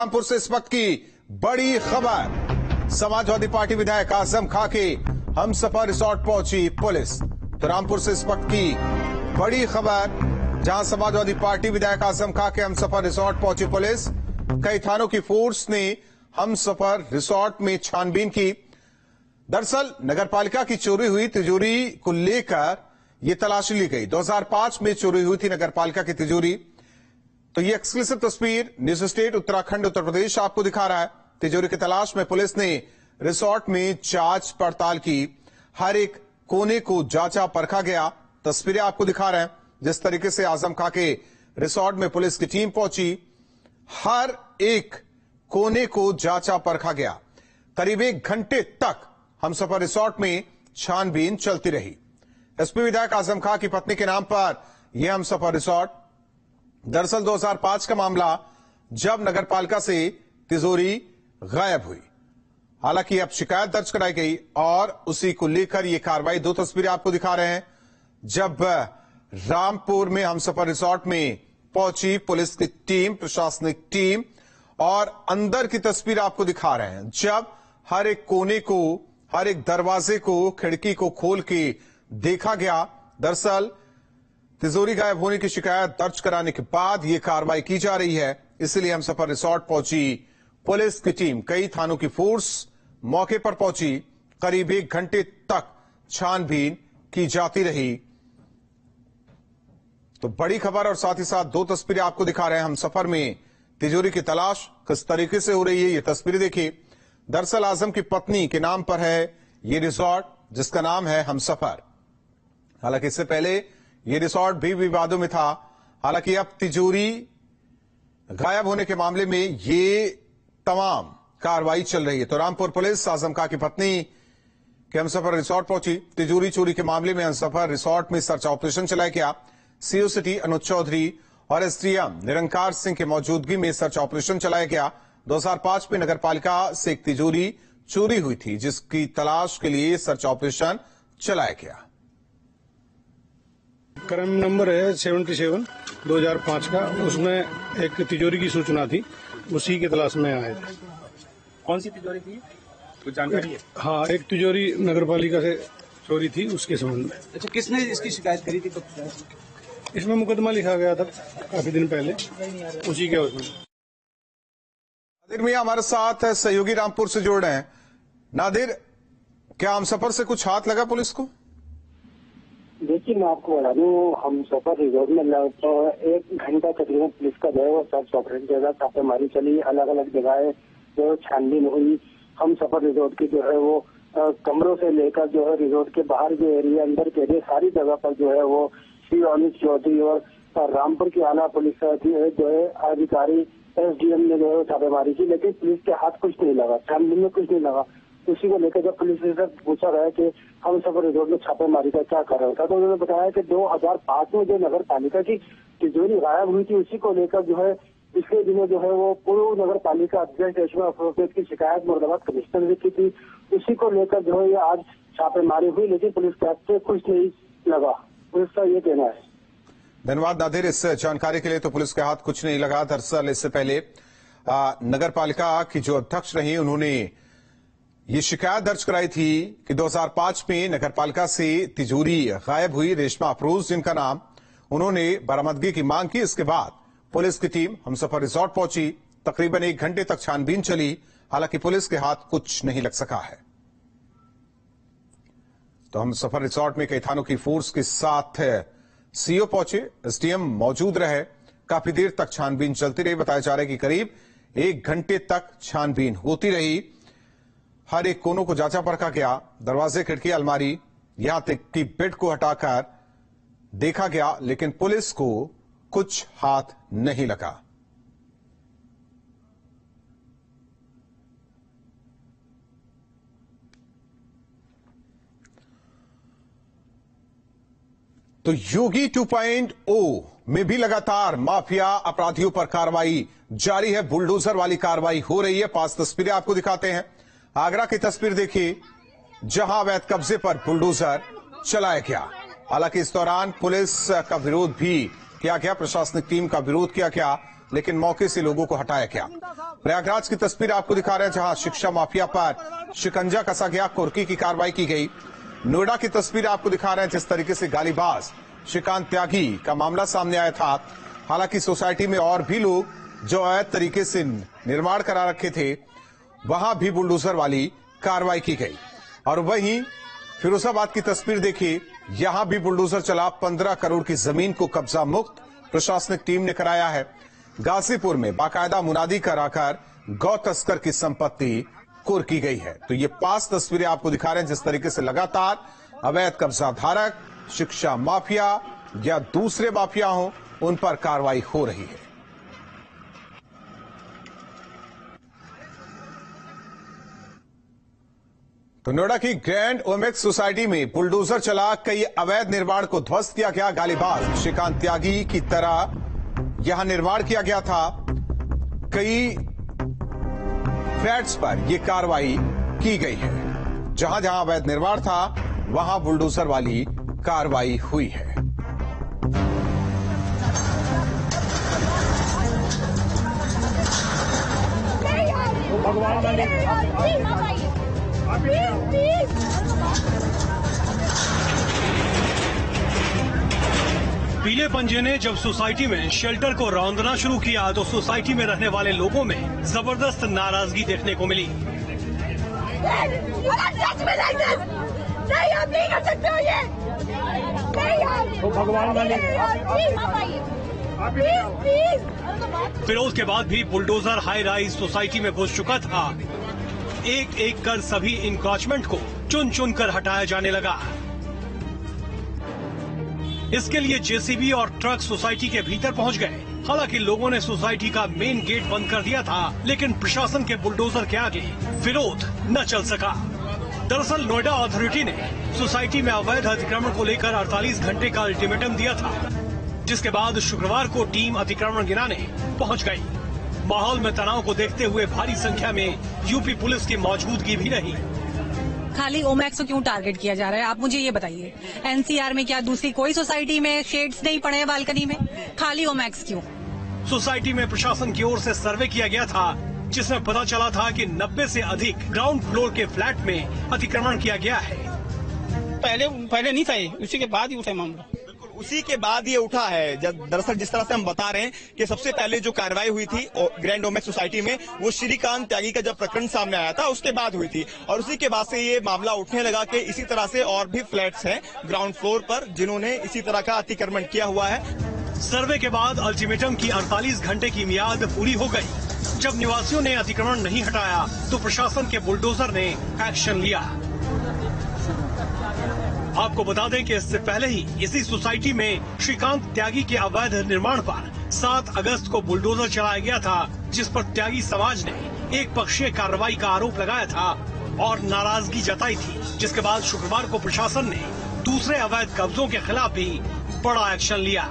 रामपुर से इस वक्त की बड़ी खबर। समाजवादी पार्टी विधायक आजम खां के हमसफर रिसोर्ट पहुंची पुलिस। तो रामपुर से इस वक्त की बड़ी खबर, जहां समाजवादी पार्टी विधायक आजम खां के हमसफर रिसोर्ट पहुंची पुलिस। कई थानों की फोर्स ने हमसफर रिसोर्ट में छानबीन की। दरअसल नगरपालिका की चोरी हुई तिजोरी को लेकर यह तलाशी ली गई। 2005 में चोरी हुई थी नगरपालिका की तिजोरी। तो ये एक्सक्लूसिव तस्वीर न्यूज स्टेट उत्तराखंड उत्तर प्रदेश आपको दिखा रहा है। तिजोरी की तलाश में पुलिस ने रिसोर्ट में जांच पड़ताल की। हर एक कोने को जांचा परखा गया। तस्वीरें आपको दिखा रहे हैं जिस तरीके से आजम खां के रिसोर्ट में पुलिस की टीम पहुंची। हर एक कोने को जांचा परखा गया। करीब 1 घंटे तक हमसफर रिसोर्ट में छानबीन चलती रही। एसपी विधायक आजम खां की पत्नी के नाम पर यह हमसफर रिसोर्ट। दरअसल 2005 का मामला, जब नगरपालिका से तिजोरी गायब हुई। हालांकि अब शिकायत दर्ज कराई गई और उसी को लेकर यह कार्रवाई। 2 तस्वीरें आपको दिखा रहे हैं जब रामपुर में हमसफर रिसोर्ट में पहुंची पुलिस की टीम, प्रशासनिक टीम, और अंदर की तस्वीर आपको दिखा रहे हैं जब हर एक कोने को, हर एक दरवाजे को, खिड़की को खोल के देखा गया। दरअसल तिजोरी गायब होने की शिकायत दर्ज कराने के बाद यह कार्रवाई की जा रही है। इसलिए हमसफर रिसोर्ट पहुंची पुलिस की टीम। कई थानों की फोर्स मौके पर पहुंची। करीब 1 घंटे तक छानबीन की जाती रही। तो बड़ी खबर और साथ ही साथ 2 तस्वीरें आपको दिखा रहे हैं। हमसफर में तिजोरी की तलाश किस तरीके से हो रही है, ये तस्वीरें देखिए। दरअसल आजम की पत्नी के नाम पर है ये रिसोर्ट, जिसका नाम है हमसफर। हालांकि इससे पहले यह रिसोर्ट भी विवादों में था। हालांकि अब तिजोरी गायब होने के मामले में ये तमाम कार्रवाई चल रही है। तो रामपुर पुलिस आजम खां की पत्नी के हमसफर रिसोर्ट पहुंची। तिजोरी चोरी के मामले में हमसफर रिसोर्ट में सर्च ऑपरेशन चलाया गया। सीओ सिटी अनुज चौधरी और एसडीएम निरंकार सिंह की मौजूदगी में सर्च ऑपरेशन चलाया गया। 2005 में नगरपालिका से एक तिजोरी चोरी हुई थी, जिसकी तलाश के लिए सर्च ऑपरेशन चलाया गया। क्रम नंबर है 77 2005 का। उसमें एक तिजोरी की सूचना थी, उसी की तलाश में आए थे। कौन सी तिजोरी थी, कुछ जानकारी है? हाँ, एक तिजोरी नगरपालिका से चोरी थी, उसके संबंध में। अच्छा, किसने इसकी शिकायत करी थी? तो इसमें मुकदमा लिखा गया था काफी दिन पहले, उसी के उसमें। नादिर मियां हमारे साथ सहयोगी रामपुर से जोड़ रहे हैं। नादिर, क्या हमसफर से कुछ हाथ लगा पुलिस को? देखिए, मैं आपको बता दूं, हमसफर रिजॉर्ट में लगभग 1 घंटा तकरीबन पुलिस का जो है वो सर्च ऑपरेशन चला, छापेमारी चली, अलग अलग जगह जो छानबीन हुई। हमसफर रिजॉर्ट की जो है वो कमरों से लेकर जो है रिजॉर्ट के बाहर जो एरिया, अंदर के एरिया, सारी जगह पर जो है वो श्री अनुज चौधरी और रामपुर की आला पुलिस जो है अधिकारी एसडीएम ने जो है छापेमारी की, लेकिन पुलिस के हाथ कुछ नहीं लगा, छानबीन में कुछ नहीं लगा। उसी को लेकर जब पुलिस से पूछा गया कि हमसफर रिजॉर्ट में छापेमारी का क्या कर रहा था, तो उन्होंने बताया कि 2005 में जो नगर पालिका की तिजोरी गायब हुई थी, उसी को लेकर जो है पिछले दिनों जो है वो पूर्व नगर पालिका अध्यक्ष रेशमा अफरोज की शिकायत मुरादाबाद कमिश्नर ने की थी। उसी को लेकर जो है ये आज छापेमारी हुई, लेकिन पुलिस के हाथ से कुछ नहीं लगा, पुलिस का ये कहना है। धन्यवाद नादिर इस जानकारी के लिए। तो पुलिस के हाथ कुछ नहीं लगा। दरअसल इससे पहले नगर पालिका की जो अध्यक्ष रही, उन्होंने ये शिकायत दर्ज कराई थी कि 2005 में नगरपालिका से तिजोरी गायब हुई। रेशमा अफरोज जिनका नाम, उन्होंने बरामदगी की मांग की। इसके बाद पुलिस की टीम हमसफर रिसोर्ट पहुंची। तकरीबन 1 घंटे तक छानबीन चली। हालांकि पुलिस के हाथ कुछ नहीं लग सका है। तो हमसफर रिसोर्ट में कई थानों की फोर्स के साथ सीओ पहुंचे, एसडीएम मौजूद रहे। काफी देर तक छानबीन चलती रही। बताया जा रहा है कि करीब 1 घंटे तक छानबीन होती रही। हर एक कोनों को जांचा परखा गया। दरवाजे, खिड़की, अलमारी, यहां तक कि बेड को हटाकर देखा गया, लेकिन पुलिस को कुछ हाथ नहीं लगा। तो योगी 2.0 में भी लगातार माफिया अपराधियों पर कार्रवाई जारी है। बुलडोजर वाली कार्रवाई हो रही है। 5 तस्वीरें आपको दिखाते हैं। आगरा की तस्वीर देखिए, जहां अवैध कब्जे पर बुलडोजर चलाया गया। हालांकि इस दौरान पुलिस का विरोध भी किया गया, प्रशासनिक टीम का विरोध किया गया। लेकिन मौके से लोगों को हटाया गया। प्रयागराज की तस्वीर आपको दिखा रहे हैं, जहां शिक्षा माफिया पर शिकंजा कसा गया, कुर्की की कार्रवाई की गई। नोएडा की तस्वीर आपको दिखा रहे हैं, जिस तरीके से गालीबाज श्रीकांत त्यागी का मामला सामने आया था। हालांकि सोसाइटी में और भी लोग जो अवैध तरीके से निर्माण करा रखे थे, वहां भी बुलडोजर वाली कार्रवाई की गई। और वहीं फिरोजाबाद की तस्वीर देखिए, यहां भी बुलडोजर चला। 15 करोड़ की जमीन को कब्जा मुक्त प्रशासनिक टीम ने कराया है। गाजीपुर में बाकायदा मुनादी कराकर गौ तस्कर की संपत्ति कुर्की गई है। तो ये 5 तस्वीरें आपको दिखा रहे हैं, जिस तरीके से लगातार अवैध कब्जा धारक, शिक्षा माफिया या दूसरे माफिया हों, उन पर कार्रवाई हो रही है। तो नोएडा की ग्रैंड ओमेक्स सोसाइटी में बुलडोजर चला, कई अवैध निर्माण को ध्वस्त किया गया। गालीबाज श्रीकांत त्यागी की तरह यहां निर्माण किया गया था। कई फ्लैट्स पर यह कार्रवाई की गई है। जहां जहां अवैध निर्माण था, वहां बुलडोजर वाली कार्रवाई हुई है। पीले पंजे ने जब सोसाइटी में शेल्टर को रौंदना शुरू किया तो सोसाइटी में रहने वाले लोगों में जबरदस्त नाराजगी देखने को मिली। नहीं, आप नहीं कर सकते हो ये। फिरोज के बाद भी बुलडोजर हाई राइज सोसाइटी में घुस चुका था। एक एक कर सभी इंक्रोचमेंट को चुन चुन कर हटाया जाने लगा। इसके लिए जेसीबी और ट्रक सोसाइटी के भीतर पहुंच गए। हालांकि लोगों ने सोसाइटी का मेन गेट बंद कर दिया था, लेकिन प्रशासन के बुलडोजर के आगे विरोध न चल सका। दरअसल नोएडा अथॉरिटी ने सोसाइटी में अवैध अतिक्रमण को लेकर 48 घंटे का अल्टीमेटम दिया था, जिसके बाद शुक्रवार को टीम अतिक्रमण गिराने पहुंच गई। माहौल में तनाव को देखते हुए भारी संख्या में यूपी पुलिस की मौजूदगी भी रही। खाली ओमैक्स को क्यों टारगेट किया जा रहा है, आप मुझे ये बताइए। एनसीआर में क्या दूसरी कोई सोसाइटी में शेड्स नहीं पड़े हैं बालकनी में? खाली ओमैक्स क्यों? सोसाइटी में प्रशासन की ओर से सर्वे किया गया था, जिसमें पता चला था कि 90 से अधिक ग्राउंड फ्लोर के फ्लैट में अतिक्रमण किया गया है। पहले नहीं था, उसी के बाद ही उठा मामला। उसी के बाद ये उठा है। दरअसल जिस तरह से हम बता रहे हैं कि सबसे पहले जो कार्रवाई हुई थी ग्रैंड ओमेक्स सोसाइटी में, वो श्रीकांत त्यागी का जब प्रकरण सामने आया था उसके बाद हुई थी। और उसी के बाद से ये मामला उठने लगा कि इसी तरह से और भी फ्लैट्स हैं ग्राउंड फ्लोर पर जिन्होंने इसी तरह का अतिक्रमण किया हुआ है। सर्वे के बाद अल्टीमेटम की 48 घंटे की मियाद पूरी हो गई। जब निवासियों ने अतिक्रमण नहीं हटाया तो प्रशासन के बुलडोजर ने एक्शन लिया। आपको बता दें कि इससे पहले ही इसी सोसाइटी में श्रीकांत त्यागी के अवैध निर्माण पर 7 अगस्त को बुलडोजर चलाया गया था, जिस पर त्यागी समाज ने एक पक्षीय कार्रवाई का आरोप लगाया था और नाराजगी जताई थी, जिसके बाद शुक्रवार को प्रशासन ने दूसरे अवैध कब्जों के खिलाफ भी बड़ा एक्शन लिया।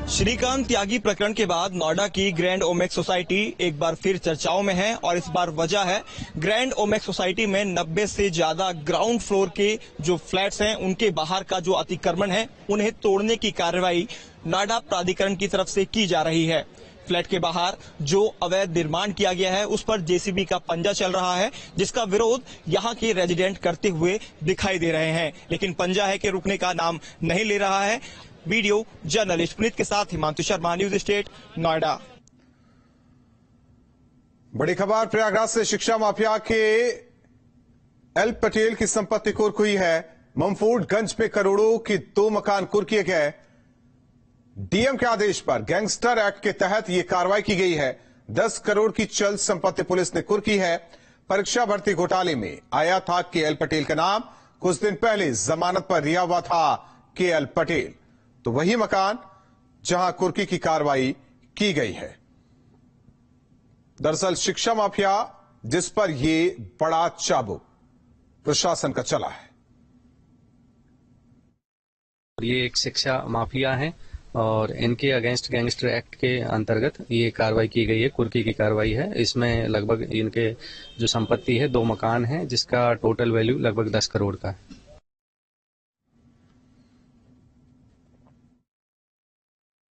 श्रीकांत त्यागी प्रकरण के बाद नोएडा की ग्रैंड ओमेक्स सोसाइटी एक बार फिर चर्चाओं में है और इस बार वजह है ग्रैंड ओमेक्स सोसाइटी में 90 से ज्यादा ग्राउंड फ्लोर के जो फ्लैट्स हैं उनके बाहर का जो अतिक्रमण है उन्हें तोड़ने की कार्रवाई नोएडा प्राधिकरण की तरफ से की जा रही है। फ्लैट के बाहर जो अवैध निर्माण किया गया है उस पर जेसीबी का पंजा चल रहा है, जिसका विरोध यहाँ के रेजिडेंट करते हुए दिखाई दे रहे हैं, लेकिन पंजा है कि रुकने का नाम नहीं ले रहा है। वीडियो जर्नलिस्ट पुनीत के साथ हिमांशु शर्मा, न्यूज स्टेट, नोएडा। बड़ी खबर प्रयागराज से, शिक्षा माफिया के एल पटेल की संपत्ति कुर्क हुई है। ममफूटगंज में करोड़ों के 2 मकान कुर्क किए गए। डीएम के आदेश पर गैंगस्टर एक्ट के तहत यह कार्रवाई की गई है। 10 करोड़ की चल संपत्ति पुलिस ने कुर्क की है। परीक्षा भर्ती घोटाले में आया था केएल पटेल का नाम। कुछ दिन पहले जमानत पर रिहा हुआ था केएल पटेल, तो वही मकान जहां कुर्की की कार्रवाई की गई है। दरअसल शिक्षा माफिया जिस पर यह बड़ा चाबुक प्रशासन का चला है। ये एक शिक्षा माफिया है और इनके अगेंस्ट गैंगस्टर एक्ट के अंतर्गत ये कार्रवाई की गई है, कुर्की की कार्रवाई है। इसमें लगभग इनके जो संपत्ति है 2 मकान है, जिसका टोटल वैल्यू लगभग 10 करोड़ का है।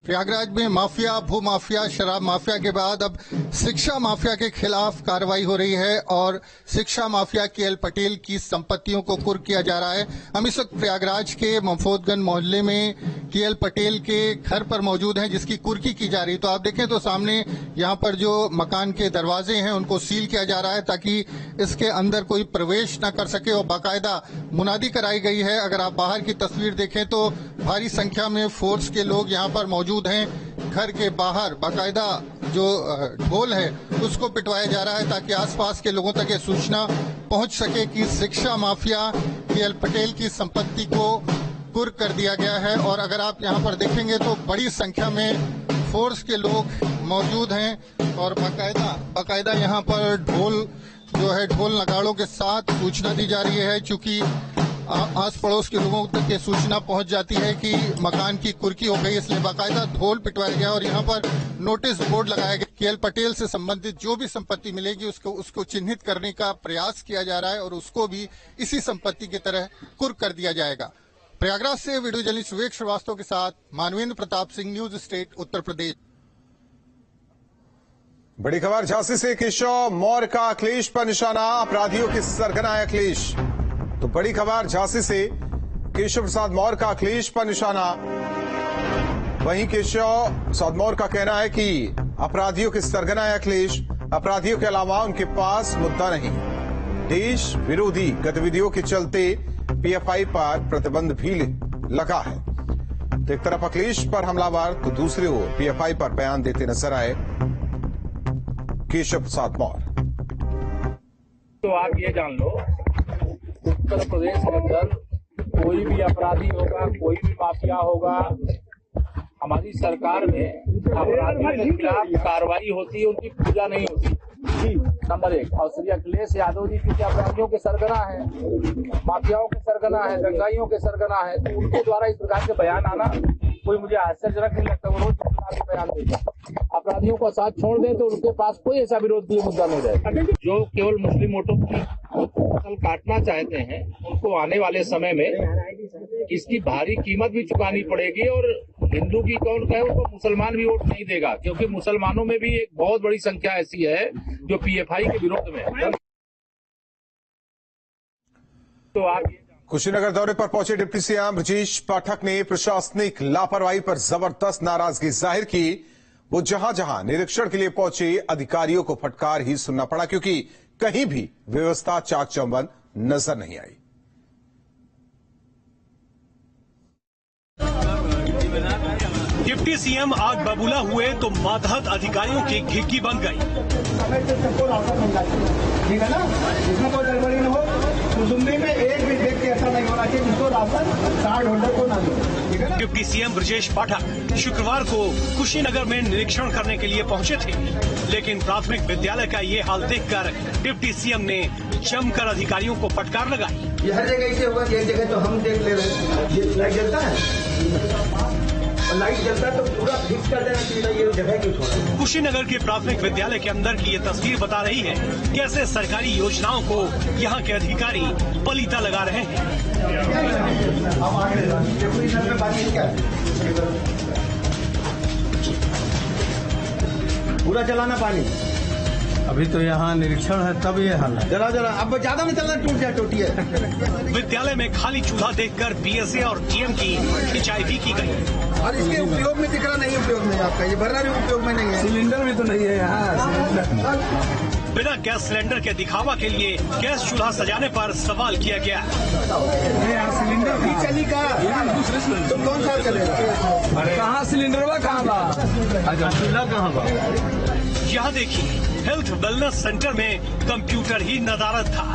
प्रयागराज में माफिया, भूमाफिया, शराब माफिया के बाद अब शिक्षा माफिया के खिलाफ कार्रवाई हो रही है और शिक्षा माफिया केएल पटेल की संपत्तियों को कुर्क किया जा रहा है। हम इस वक्त प्रयागराज के मफोदगंज मोहल्ले में केएल पटेल के घर पर मौजूद हैं, जिसकी कुर्की की जा रही है। तो आप देखें तो सामने यहाँ पर जो मकान के दरवाजे हैं उनको सील किया जा रहा है ताकि इसके अंदर कोई प्रवेश न कर सके और बाकायदा मुनादी कराई गई है। अगर आप बाहर की तस्वीर देखें तो भारी संख्या में फोर्स के लोग यहाँ पर मौजूद हैं। घर के बाहर बाकायदा जो ढोल है उसको पिटवाया जा रहा है ताकि आसपास के लोगों तक ये सूचना पहुंच सके कि शिक्षा माफिया केएल पटेल की संपत्ति को कुर्क कर दिया गया है। और अगर आप यहाँ पर देखेंगे तो बड़ी संख्या में फोर्स के लोग मौजूद हैं और बाकायदा यहाँ पर ढोल जो है ढोल नगाड़ों के साथ सूचना दी जा रही है। चूंकि आस पड़ोस के लोगों तक ये सूचना पहुंच जाती है कि मकान की कुर्की हो गई, इसलिए बाकायदा ढोल पिटवाया गया और यहाँ पर नोटिस बोर्ड लगाया गया। केएल पटेल से संबंधित जो भी संपत्ति मिलेगी उसको चिन्हित करने का प्रयास किया जा रहा है और उसको भी इसी संपत्ति की तरह कुर्क कर दिया जाएगा। प्रयागराज से वीडियो जर्नलिस्ट विवेक श्रीवास्तव के साथ मानवेंद्र प्रताप सिंह, न्यूज स्टेट, उत्तर प्रदेश। बड़ी खबर झांसी से केशव मौर्य का अखिलेश पर निशाना, अपराधियों की सरगना है अखिलेश। तो बड़ी खबर झांसी से केशव प्रसाद मौर्य का अखिलेश पर निशाना। वहीं केशव प्रसाद मौर्य का कहना है कि अपराधियों की सरगना है अखिलेश, अपराधियों के अलावा उनके पास मुद्दा नहीं। देश विरोधी गतिविधियों के चलते पीएफआई पर प्रतिबंध भी लगा है। तो एक तरफ अखिलेश पर हमलावर तो दूसरी ओर पीएफआई पर बयान देते नजर आए केशव प्रसाद मौर्य। तो आप ये जान लो, उत्तर प्रदेश के अंदर कोई भी अपराधी होगा, कोई भी माफिया होगा, हमारी सरकार में अपराधियों के खिलाफ कार्रवाई होती है, उनकी पूजा नहीं होती। नंबर 1। और श्री अखिलेश यादव जी क्योंकि अपराधियों के सरगना है, माफियाओं के सरगना है, दंगाइयों के सरगना है, तो उनके द्वारा इस प्रकार के बयान आना कोई मुझे आश्चर्यजनक नहीं लगता। वो रोज बयान देते हैं, अपराधियों का साथ छोड़ दें तो उनके पास कोई ऐसा विरोधी मुद्दा नहीं रहेगा। जो केवल मुस्लिम वोटों की फसल काटना चाहते हैं उनको आने वाले समय में इसकी भारी कीमत भी चुकानी पड़ेगी। और हिंदू की कौन कहे वो मुसलमान भी वोट नहीं देगा, क्योंकि मुसलमानों में भी एक बहुत बड़ी संख्या ऐसी है जो पीएफआई के विरोध में है। तो आप कुशीनगर दौरे पर पहुंचे डिप्टी सीएम ब्रजेश पाठक ने प्रशासनिक लापरवाही पर जबरदस्त नाराजगी जाहिर की। वो जहां जहां निरीक्षण के लिए पहुंचे अधिकारियों को फटकार ही सुनना पड़ा, क्योंकि कहीं भी व्यवस्था चाक चौबंद नजर नहीं आई। डिप्टी सीएम आग बबूला हुए तो मातहत अधिकारियों की घिग्गी बन गई। ठीक है ना, इसमें कोई गड़बड़ी न हो। सुसुम्बी में एक भी व्यक्ति ऐसा नहीं होना चाहिए जिसको राशन कार्ड होल्डर को ना दो। ठीक है ना। डिप्टी सीएम ब्रजेश पाठक शुक्रवार को कुशीनगर में निरीक्षण करने के लिए पहुंचे थे, लेकिन प्राथमिक विद्यालय का ये हाल देखकर डिप्टी सीएम ने जमकर अधिकारियों को फटकार लगाई। ये हर जगह ऐसे होगा, एक जगह तो हम देख ले रहे हैं, ये लाइट जलता है, लाइट जलता है तो पूरा फिक्स कर देना चाहिए, ये जगह क्यों छोड़ा। कुशीनगर के प्राथमिक विद्यालय के अंदर की ये तस्वीर बता रही है कैसे सरकारी योजनाओं को यहाँ के अधिकारी पलीता लगा रहे हैं। पूरा चलाना पानी, अभी तो यहाँ निरीक्षण है तब ये हाल है। जरा अब ज्यादा में चलना, टूट जाए टूटी है। विद्यालय में खाली चूल्हा देखकर बीएसए और डीएम की खिंचाई भी की गई। और इसके उपयोग में दिख रहा नहीं, उपयोग में आपका ये भरना भी उपयोग में नहीं है। सिलेंडर भी तो नहीं है यहाँ। बिना गैस सिलेंडर के दिखावा के लिए गैस चूल्हा सजाने पर सवाल किया गया। सिलेंडर भी चलेगा तो कौन सा चलेगा? कहाँ सिलेंडर कहाँ बा, चूल्हा कहाँ बा? यहाँ देखिए, हेल्थ वेलनेस सेंटर में कंप्यूटर ही नदारद था।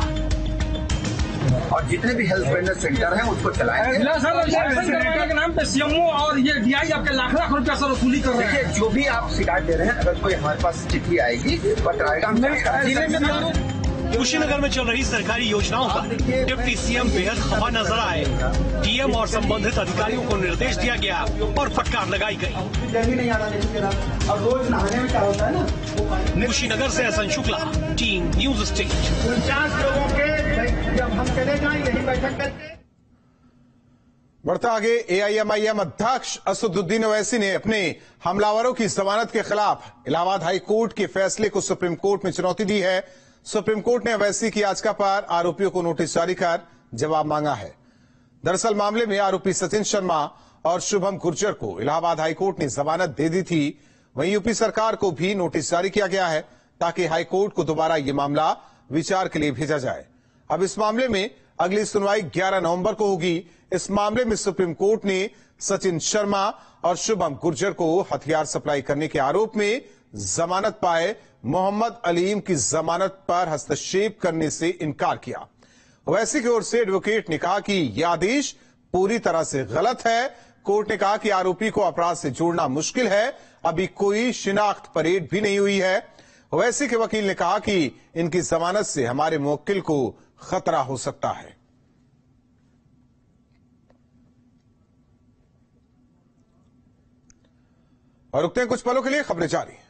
और जितने भी हेल्थ वेलनेस सेंटर हैं उसको चलाएंगे। के नाम पे सीएमओ और ये डीआई आपके लाख लाख रुपया सर वसूली कर रहे हैं। जो भी आप शिकायत दे रहे हैं, अगर कोई हमारे पास चिट्ठी आएगी कुशीनगर में चल रही सरकारी योजनाओं पर डिप्टी सीएम बेहद खफा नजर आए। डीएम और संबंधित अधिकारियों को निर्देश दिया गया और फटकार लगाई गई। अब रोज नहाने में क्या होता है ना। कुशीनगर से SN Shukla, team news state. 49 लोगों के जब हम चले जाएं यही बैठक करते। बढ़ता आगे, एआईएमआईएम अध्यक्ष असदुद्दीन ओवैसी ने अपने हमलावरों की जमानत के खिलाफ इलाहाबाद हाई कोर्ट के फैसले को सुप्रीम कोर्ट में चुनौती दी है। सुप्रीम कोर्ट ने ओवैसी की याचिका पर आरोपियों को नोटिस जारी कर जवाब मांगा है। दरअसल मामले में आरोपी सचिन शर्मा और शुभम गुर्जर को इलाहाबाद हाईकोर्ट ने जमानत दे दी थी। वहीं यूपी सरकार को भी नोटिस जारी किया गया है ताकि हाईकोर्ट को दोबारा ये मामला विचार के लिए भेजा जाए। अब इस मामले में अगली सुनवाई 11 नवंबर को होगी। इस मामले में सुप्रीम कोर्ट ने सचिन शर्मा और शुभम गुर्जर को हथियार सप्लाई करने के आरोप में जमानत पाए मोहम्मद अलीम की जमानत पर हस्तक्षेप करने से इनकार किया। ओवैसी की ओर से एडवोकेट ने कहा कि यह आदेश पूरी तरह से गलत है। कोर्ट ने कहा कि आरोपी को अपराध से जोड़ना मुश्किल है, अभी कोई शिनाख्त परेड भी नहीं हुई है। ओवैसी के वकील ने कहा कि इनकी जमानत से हमारे मुवक्किल को खतरा हो सकता है। और रुकते हैं कुछ पलों के लिए, खबरें जारी।